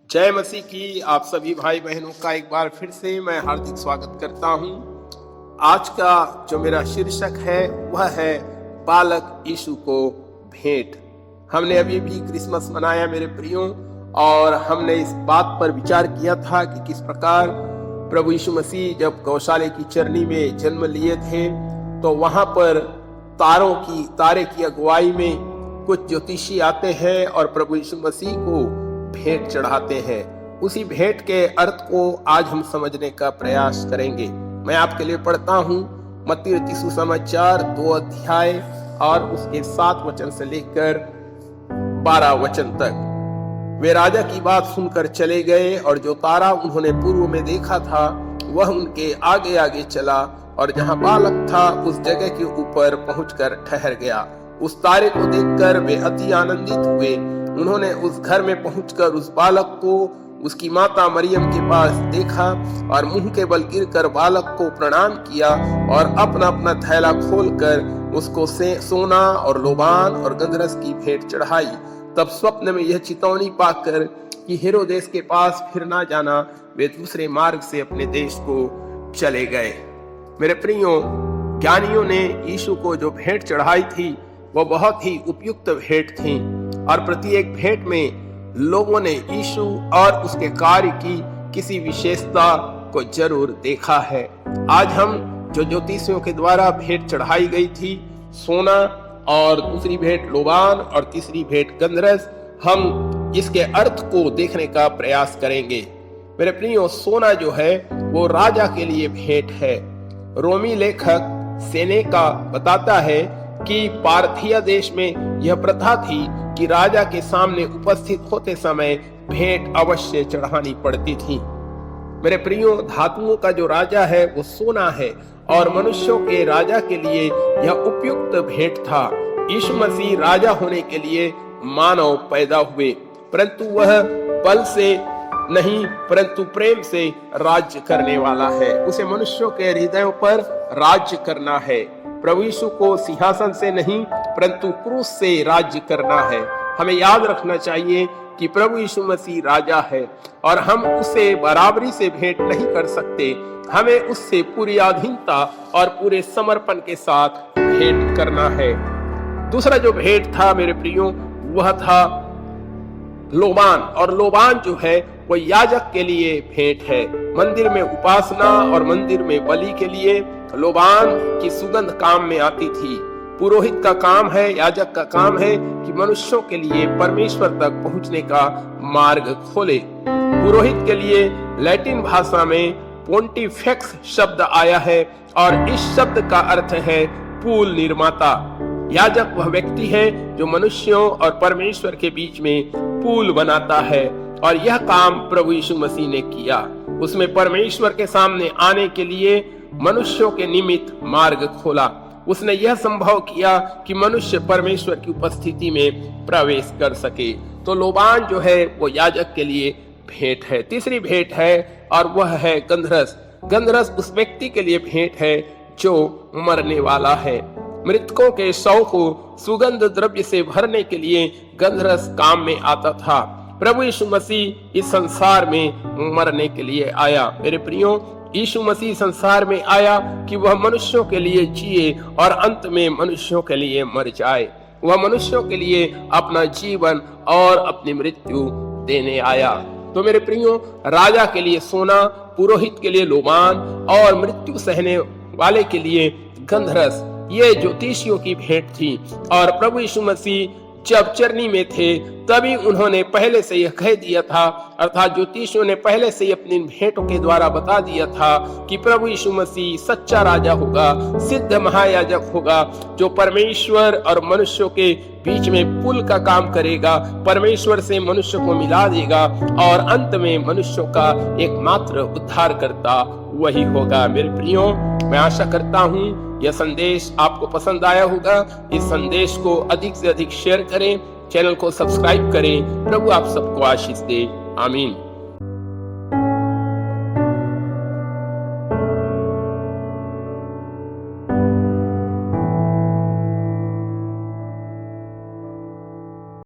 जय मसीह की आप सभी भाई बहनों का एक बार फिर से मैं हार्दिक स्वागत करता हूं। आज का जो मेरा शीर्षक है वह है बालक यीशु को भेंट। हमने अभी भी क्रिसमस मनाया मेरे प्रियों, और हमने इस बात पर विचार किया था कि किस प्रकार प्रभु यीशु मसीह जब गौशाले की चरनी में जन्म लिए थे तो वहां पर तारे की अगुवाई में कुछ ज्योतिषी आते हैं और प्रभु यीशु मसीह को भेंट चढ़ाते हैं। उसी भेंट के अर्थ को आज हम समझने का प्रयास करेंगे। मैं आपके लिए पढ़ता हूँ मत्ती रचित सुसमाचार 2 अध्याय और उसके 7 वचन से लेकर 12 वचन तक। वे राजा की बात सुनकर चले गए और जो तारा उन्होंने पूर्व में देखा था वह उनके आगे आगे चला और जहाँ बालक था उस जगह के ऊपर पहुंचकर ठहर गया। उस तारे को देखकर वे अति आनंदित हुए। उन्होंने उस घर में पहुंचकर उस बालक को उसकी माता मरियम के पास देखा और मुंह के बल गिरकर बालक को प्रणाम किया और अपना अपना थैला खोलकर उसको सोना और लोबान और गंधरस की भेंट चढ़ाई। तब स्वप्न में यह चेतावनी पाकर कि हेरोदेस के पास फिर ना जाना, वे दूसरे मार्ग से अपने देश को चले गए। मेरे प्रियो, ज्ञानियों ने यीशु को जो भेंट चढ़ाई थी वह बहुत ही उपयुक्त भेंट थी और प्रत्येक भेंट में लोगों ने यीशु और उसके कार्य की किसी विशेषता को जरूर देखा है। आज हम जो ज्योतिषियों के द्वारा भेंट चढ़ाई गई थी सोना, और दूसरी भेंट लोबान और तीसरी भेंट गंधरस, हम इसके अर्थ को देखने का प्रयास करेंगे। मेरे प्रियो, सोना जो है वो राजा के लिए भेंट है। रोमी लेखक सेनेका बताता है कि पार्थिया देश में यह प्रथा थी कि राजा के सामने उपस्थित होते समय भेंट अवश्य चढ़ानी पड़ती थी। मेरे प्रियो, धातुओं का जो राजा है वो सोना है और मनुष्यों के राजा के लिए यह उपयुक्त भेंट था। यीशु मसीह राजा होने के लिए मानव पैदा हुए, परंतु वह बल से नहीं परंतु प्रेम से राज्य करने वाला है। उसे मनुष्यों के हृदयों पर राज्य करना है। प्रभु यीशु को सिंहासन से नहीं परंतु क्रूस से राज्य करना है। हमें याद रखना चाहिए कि प्रभु यीशु मसीह राजा है और हम उसे बराबरी से भेंट नहीं कर सकते। हमें उससे पूरी अधीनता और पूरे समर्पण के साथ भेंट करना है। दूसरा जो भेंट था मेरे प्रियो वह था लोबान, और लोबान जो है वो याजक के लिए भेंट है। मंदिर में उपासना और मंदिर में बलि के लिए लोबान की सुगंध काम में आती थी। पुरोहित का काम है, याजक का काम है कि मनुष्यों के लिए परमेश्वर तक पहुंचने का मार्ग खोले। पुरोहित के लिए लैटिन भाषा में पोंटिफेक्स शब्द आया है और इस शब्द का अर्थ है पुल निर्माता। याजक वह व्यक्ति है जो मनुष्यों और परमेश्वर के बीच में पुल बनाता है, और यह काम प्रभु यीशु मसीह ने किया। उसमें परमेश्वर के सामने आने के लिए मनुष्यों के निमित्त मार्ग खोला। उसने यह संभव किया कि मनुष्य परमेश्वर की उपस्थिति में प्रवेश कर सके। तो लोबान जो है वो याजक के लिए भेंट है। तीसरी भेंट है और वह है गंधरस। गंधरस उस व्यक्ति के लिए भेंट है जो मरने वाला है। मृतकों के शव को सुगंध द्रव्य से भरने के लिए गंधरस काम में आता था। प्रभु यीशु मसीह इस संसार में मरने के लिए आया। मेरे प्रियो, यीशु मसीह संसार में आया कि वह मनुष्यों के लिए जिए और अंत में मनुष्यों के लिए मर जाए। वह मनुष्यों के लिए अपना जीवन और अपनी मृत्यु देने आया। तो मेरे प्रियो, राजा के लिए सोना, पुरोहित के लिए लोबान और मृत्यु सहने वाले के लिए गंधरस, ये ज्योतिषियों की भेंट थी। और प्रभु यीशु मसीह जब चरनी में थे तभी उन्होंने पहले से यह कह दिया था, अर्थात ज्योतिषियों ने पहले से अपनी भेंटों के द्वारा बता दिया था कि प्रभु यीशु मसीह सच्चा राजा होगा, सिद्ध महायाजक होगा, जो परमेश्वर और मनुष्यों के बीच में पुल का काम करेगा, परमेश्वर से मनुष्य को मिला देगा और अंत में मनुष्यों का एकमात्र उद्धारकर्ता वही होगा। मेरे प्रियो, मैं आशा करता हूँ यह संदेश आपको पसंद आया होगा। इस संदेश को अधिक से अधिक शेयर करें, चैनल को सब्सक्राइब करें। प्रभु आप सबको आशीष दे। आमीन।